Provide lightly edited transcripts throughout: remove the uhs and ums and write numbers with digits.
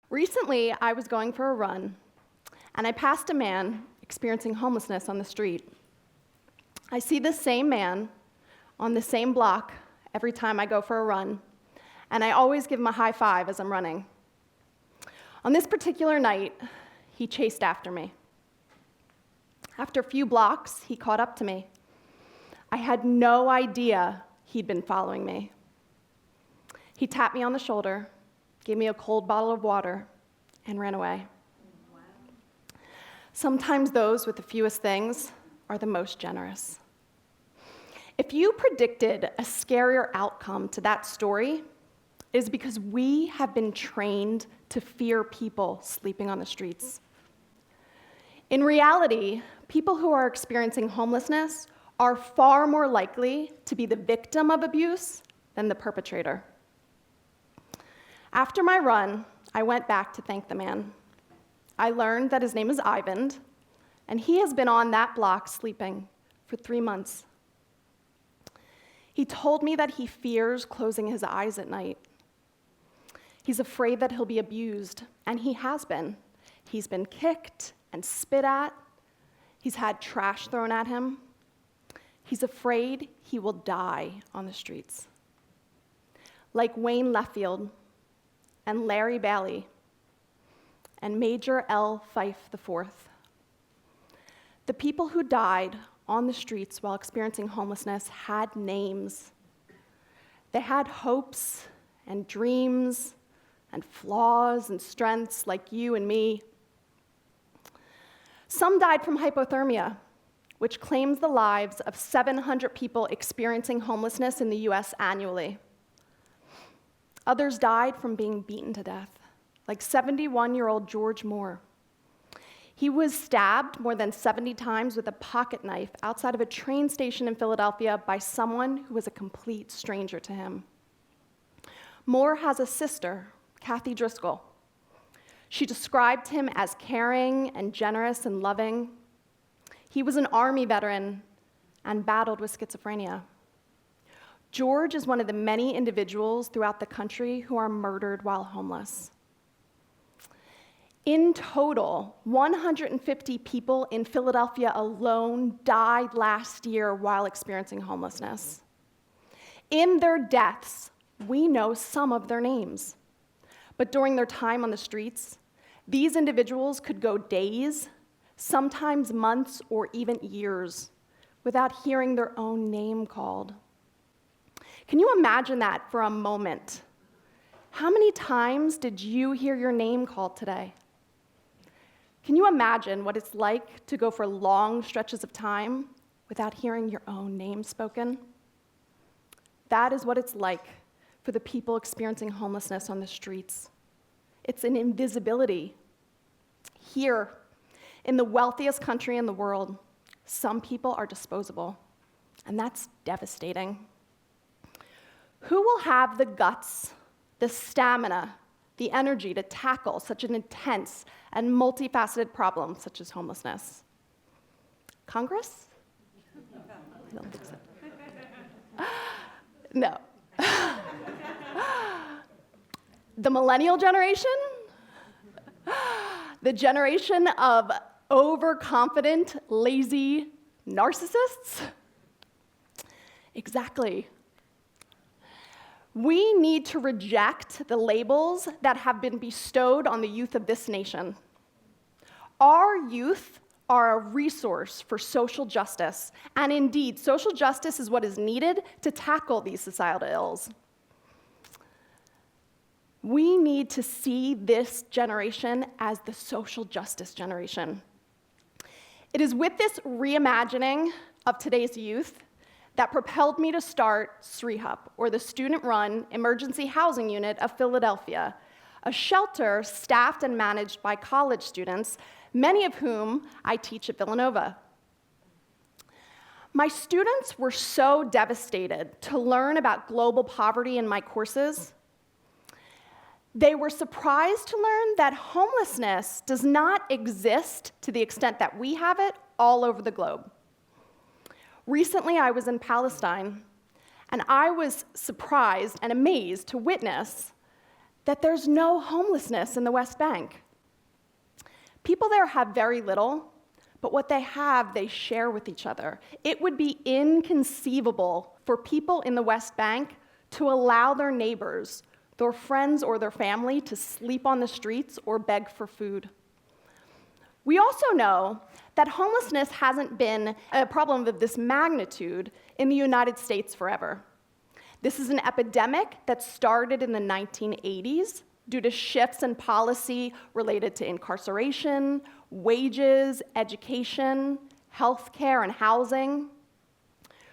Recently, I was going for a run, and I passed a man experiencing homelessness on the street. I see this same man on the same block every time I go for a run, and I always give him a high five as I'm running. On this particular night, he chased after me. After a few blocks, he caught up to me. I had no idea he'd been following me. He tapped me on the shoulder, gave me a cold bottle of water, and ran away. Wow. Sometimes those with the fewest things are the most generous. If you predicted a scarier outcome to that story, it is because we have been trained to fear people sleeping on the streets. In reality, people who are experiencing homelessness are far more likely to be the victim of abuse than the perpetrator. After my run, I went back to thank the man. I learned that his name is Ivan, and he has been on that block sleeping for 3 months. He told me that he fears closing his eyes at night. He's afraid that he'll be abused, and he has been. He's been kicked and spit at. He's had trash thrown at him. He's afraid he will die on the streets. Like Wayne Leffield and Larry Bailey and Major L. Fife IV. The people who died on the streets while experiencing homelessness had names. They had hopes and dreams and flaws and strengths like you and me. Some died from hypothermia, which claims the lives of 700 people experiencing homelessness in the US annually. Others died from being beaten to death, like 71-year-old George Moore. He was stabbed more than 70 times with a pocket knife outside of a train station in Philadelphia by someone who was a complete stranger to him. Moore has a sister, Kathy Driscoll. She described him as caring and generous and loving. He was an Army veteran and battled with schizophrenia. George is one of the many individuals throughout the country who are murdered while homeless. In total, 150 people in Philadelphia alone died last year while experiencing homelessness. In their deaths, we know some of their names. But during their time on the streets, these individuals could go days, sometimes months, or even years without hearing their own name called. Can you imagine that for a moment? How many times did you hear your name called today? Can you imagine what it's like to go for long stretches of time without hearing your own name spoken? That is what it's like for the people experiencing homelessness on the streets. It's an invisibility. Here, in the wealthiest country in the world, some people are disposable, and that's devastating. Who will have the guts, the stamina, the energy to tackle such an intense and multifaceted problem such as homelessness? Congress? I don't think so. No. The millennial generation? The generation of overconfident, lazy narcissists? Exactly. We need to reject the labels that have been bestowed on the youth of this nation. Our youth are a resource for social justice, and indeed, social justice is what is needed to tackle these societal ills. We need to see this generation as the social justice generation. It is with this reimagining of today's youth that propelled me to start SREHUP, or the Student-Run Emergency Housing Unit of Philadelphia, a shelter staffed and managed by college students, many of whom I teach at Villanova. My students were so devastated to learn about global poverty in my courses. They were surprised to learn that homelessness does not exist to the extent that we have it all over the globe. Recently, I was in Palestine, and I was surprised and amazed to witness that there's no homelessness in the West Bank. People there have very little, but what they have, they share with each other. It would be inconceivable for people in the West Bank to allow their neighbors, their friends or their family to sleep on the streets or beg for food. We also know that homelessness hasn't been a problem of this magnitude in the United States forever. This is an epidemic that started in the 1980s due to shifts in policy related to incarceration, wages, education, healthcare, and housing.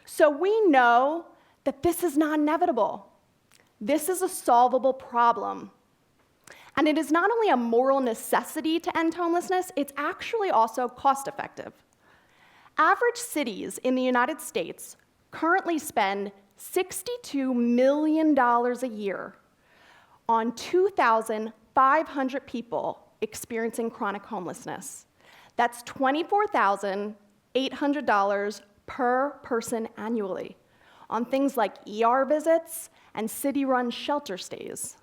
So we know that this is not inevitable. This is a solvable problem. And it is not only a moral necessity to end homelessness, it's actually also cost-effective. Average cities in the United States currently spend $62 million a year on 2,500 people experiencing chronic homelessness. That's $24,800 per person annually on things like ER visits and city-run shelter stays.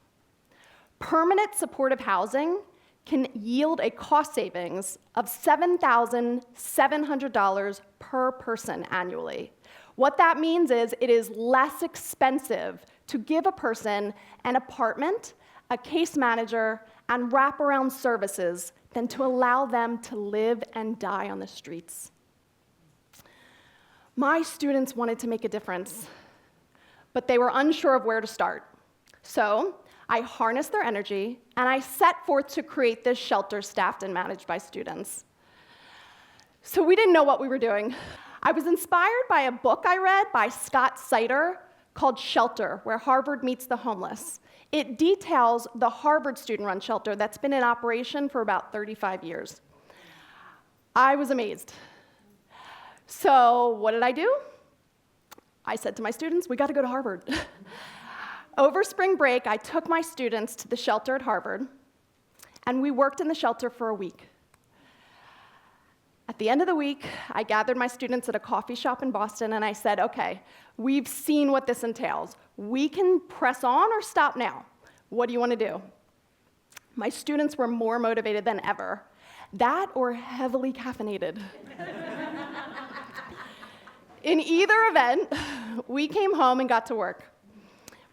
Permanent supportive housing can yield a cost savings of $7,700 per person annually. What that means is it is less expensive to give a person an apartment, a case manager, and wraparound services than to allow them to live and die on the streets. My students wanted to make a difference, but they were unsure of where to start. So I harnessed their energy, and I set forth to create this shelter staffed and managed by students. So we didn't know what we were doing. I was inspired by a book I read by Scott Sider called Shelter, Where Harvard Meets the Homeless. It details the Harvard student-run shelter that's been in operation for about 35 years. I was amazed. So what did I do? I said to my students, we got to go to Harvard. Over spring break, I took my students to the shelter at Harvard, and we worked in the shelter for a week. At the end of the week, I gathered my students at a coffee shop in Boston, and I said, okay, we've seen what this entails. We can press on or stop now. What do you want to do? My students were more motivated than ever. That or heavily caffeinated. In either event, we came home and got to work.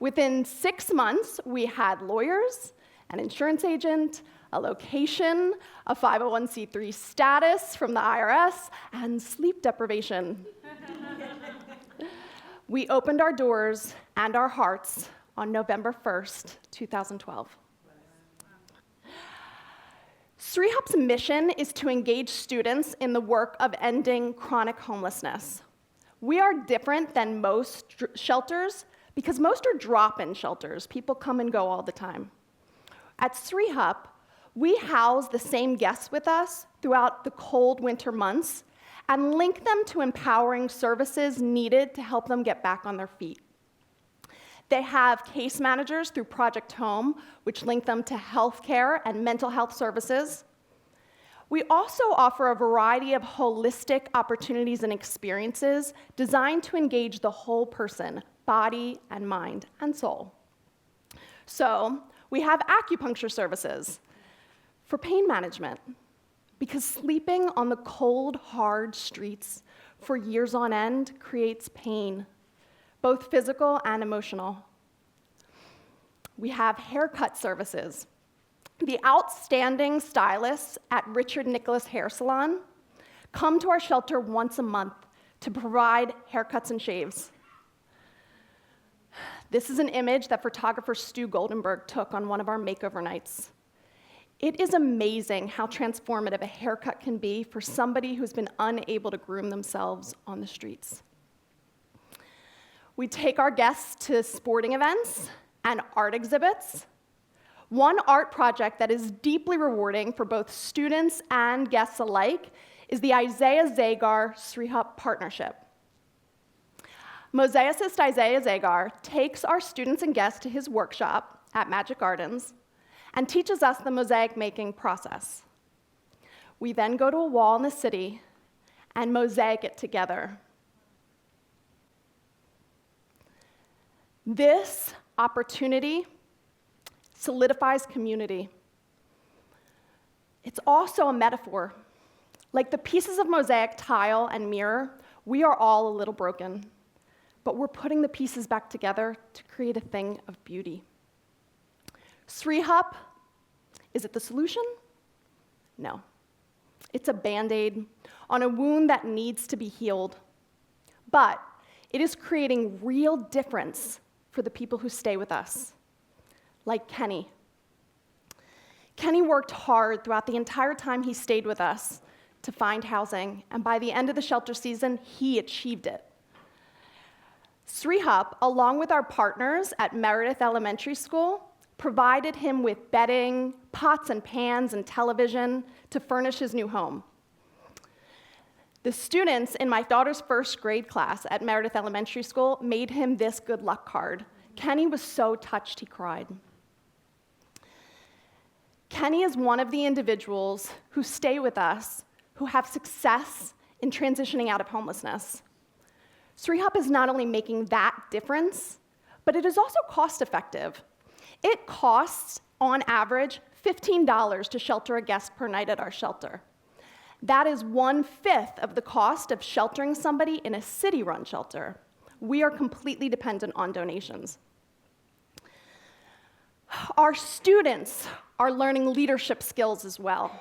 Within 6 months, we had lawyers, an insurance agent, a location, a 501c3 status from the IRS, and sleep deprivation. We opened our doors and our hearts on November 1st, 2012. SREHUP's mission is to engage students in the work of ending chronic homelessness. We are different than most shelters because most are drop-in shelters. People come and go all the time. At SREHUP, we house the same guests with us throughout the cold winter months and link them to empowering services needed to help them get back on their feet. They have case managers through Project Home, which link them to healthcare and mental health services. We also offer a variety of holistic opportunities and experiences designed to engage the whole person, body and mind and soul. So we have acupuncture services for pain management, because sleeping on the cold, hard streets for years on end creates pain, both physical and emotional. We have haircut services. The outstanding stylists at Richard Nicholas Hair Salon come to our shelter once a month to provide haircuts and shaves. This is an image that photographer Stu Goldenberg took on one of our makeover nights. It is amazing how transformative a haircut can be for somebody who's been unable to groom themselves on the streets. We take our guests to sporting events and art exhibits. One art project that is deeply rewarding for both students and guests alike is the Isaiah Zagar SREHUP partnership. Mosaicist Isaiah Zagar takes our students and guests to his workshop at Magic Gardens and teaches us the mosaic making process. We then go to a wall in the city and mosaic it together. This opportunity solidifies community. It's also a metaphor. Like the pieces of mosaic, tile, and mirror, we are all a little broken, but we're putting the pieces back together to create a thing of beauty. SREHUP, is it the solution? No. It's a Band-Aid on a wound that needs to be healed. But it is creating real difference for the people who stay with us, like Kenny. Kenny worked hard throughout the entire time he stayed with us to find housing, and by the end of the shelter season, he achieved it. SREHUP, along with our partners at Meredith Elementary School, provided him with bedding, pots and pans, and television to furnish his new home. The students in my daughter's first grade class at Meredith Elementary School made him this good luck card. Kenny was so touched he cried. Kenny is one of the individuals who stay with us who have success in transitioning out of homelessness. SREHUP is not only making that difference, but it is also cost-effective. It costs, on average, $15 to shelter a guest per night at our shelter. That is 1/5 of the cost of sheltering somebody in a city-run shelter. We are completely dependent on donations. Our students are learning leadership skills as well.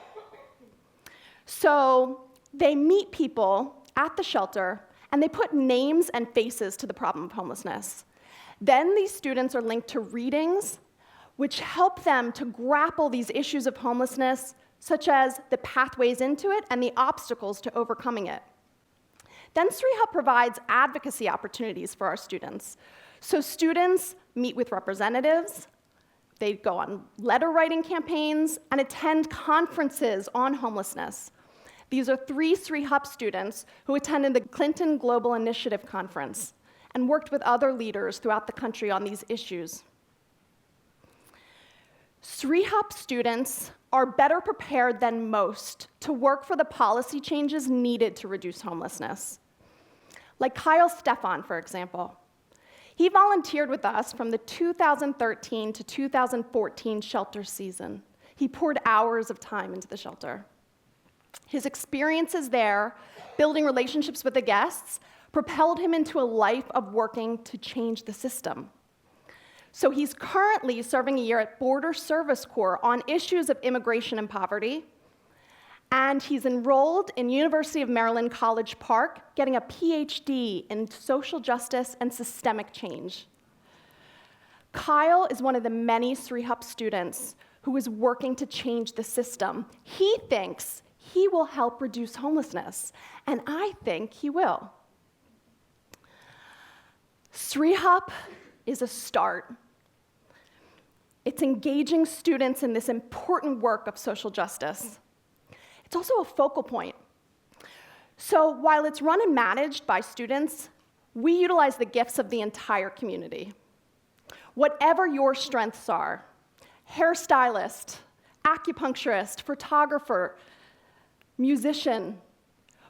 So they meet people at the shelter, and they put names and faces to the problem of homelessness. Then these students are linked to readings, which help them to grapple these issues of homelessness, such as the pathways into it and the obstacles to overcoming it. Then SREHUP provides advocacy opportunities for our students. So students meet with representatives, they go on letter writing campaigns, and attend conferences on homelessness. These are 3 SREHUP students who attended the Clinton Global Initiative Conference and worked with other leaders throughout the country on these issues. SREHUP students are better prepared than most to work for the policy changes needed to reduce homelessness. Like Kyle Stefan, for example. He volunteered with us from the 2013 to 2014 shelter season. He poured hours of time into the shelter. His experiences there, building relationships with the guests, propelled him into a life of working to change the system. So he's currently serving a year at Border Service Corps on issues of immigration and poverty, and he's enrolled in University of Maryland College Park, getting a PhD in social justice and systemic change. Kyle is one of the many SREHUP students who is working to change the system. He thinks he will help reduce homelessness, and I think he will. SREHUP is a start. It's engaging students in this important work of social justice. It's also a focal point. So while it's run and managed by students, we utilize the gifts of the entire community. Whatever your strengths are, hairstylist, acupuncturist, photographer, musician,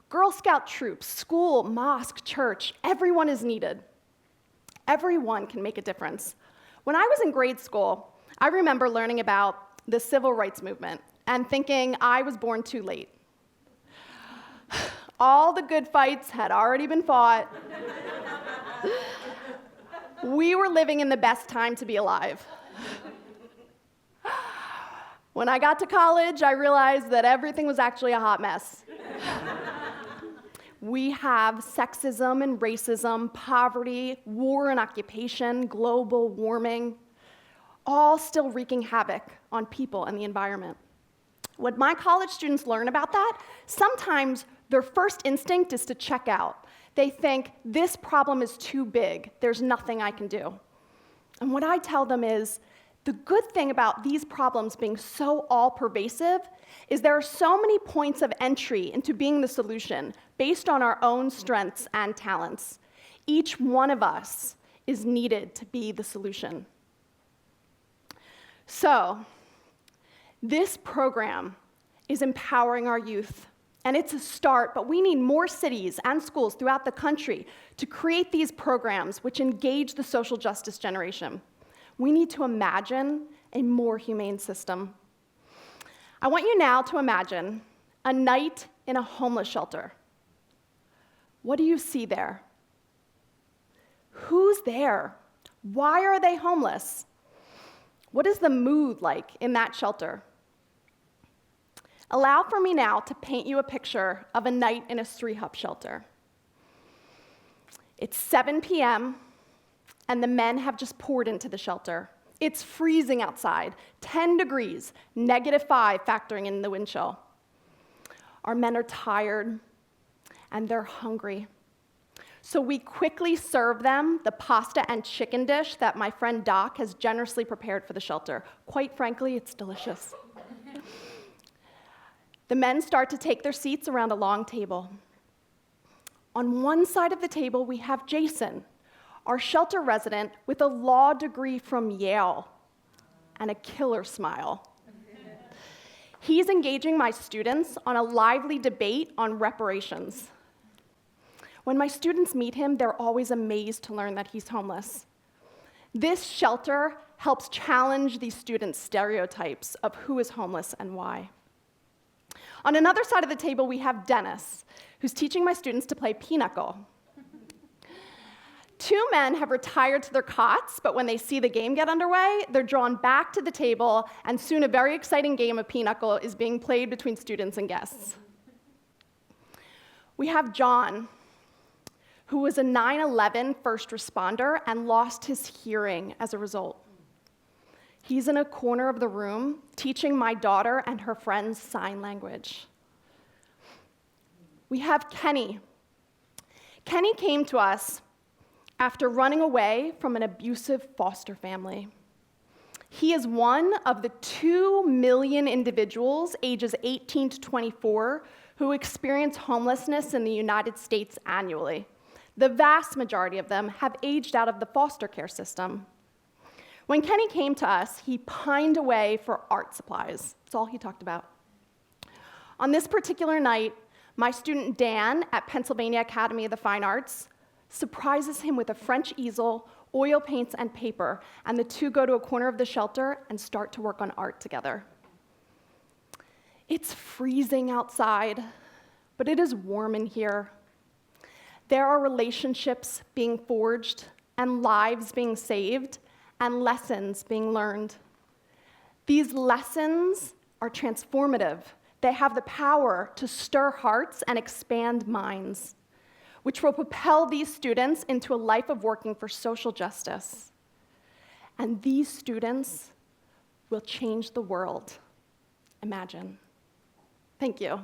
Girl Scout troops, school, mosque, church, everyone is needed. Everyone can make a difference. When I was in grade school, I remember learning about the civil rights movement and thinking I was born too late. All the good fights had already been fought. We were living in the best time to be alive. When I got to college, I realized that everything was actually a hot mess. We have sexism and racism, poverty, war and occupation, global warming, all still wreaking havoc on people and the environment. When my college students learn about that, sometimes their first instinct is to check out. They think, this problem is too big, there's nothing I can do. And what I tell them is, the good thing about these problems being so all-pervasive is there are so many points of entry into being the solution based on our own strengths and talents. Each one of us is needed to be the solution. So, this program is empowering our youth, and it's a start, but we need more cities and schools throughout the country to create these programs which engage the social justice generation. We need to imagine a more humane system. I want you now to imagine a night in a homeless shelter. What do you see there? Who's there? Why are they homeless? What is the mood like in that shelter? Allow for me now to paint you a picture of a night in a SREHUP shelter. It's 7 p.m., and the men have just poured into the shelter. It's freezing outside, 10 degrees, -5 factoring in the wind chill. Our men are tired, and they're hungry. So we quickly serve them the pasta and chicken dish that my friend Doc has generously prepared for the shelter. Quite frankly, it's delicious. The men start to take their seats around a long table. On one side of the table, we have Jason, our shelter resident with a law degree from Yale and a killer smile. He's engaging my students on a lively debate on reparations. When my students meet him, they're always amazed to learn that he's homeless. This shelter helps challenge these students' stereotypes of who is homeless and why. On another side of the table, we have Dennis, who's teaching my students to play pinochle. Two men have retired to their cots, but when they see the game get underway, they're drawn back to the table, and soon a very exciting game of pinochle is being played between students and guests. We have John, who was a 9/11 first responder and lost his hearing as a result. He's in a corner of the room teaching my daughter and her friends sign language. We have Kenny. Kenny came to us after running away from an abusive foster family. He is one of the 2 million individuals ages 18 to 24 who experience homelessness in the United States annually. The vast majority of them have aged out of the foster care system. When Kenny came to us, he pined away for art supplies. That's all he talked about. On this particular night, my student Dan at Pennsylvania Academy of the Fine Arts surprises him with a French easel, oil paints, and paper, and the two go to a corner of the shelter and start to work on art together. It's freezing outside, but it is warm in here. There are relationships being forged, and lives being saved, and lessons being learned. These lessons are transformative. They have the power to stir hearts and expand minds, which will propel these students into a life of working for social justice. And these students will change the world. Imagine. Thank you.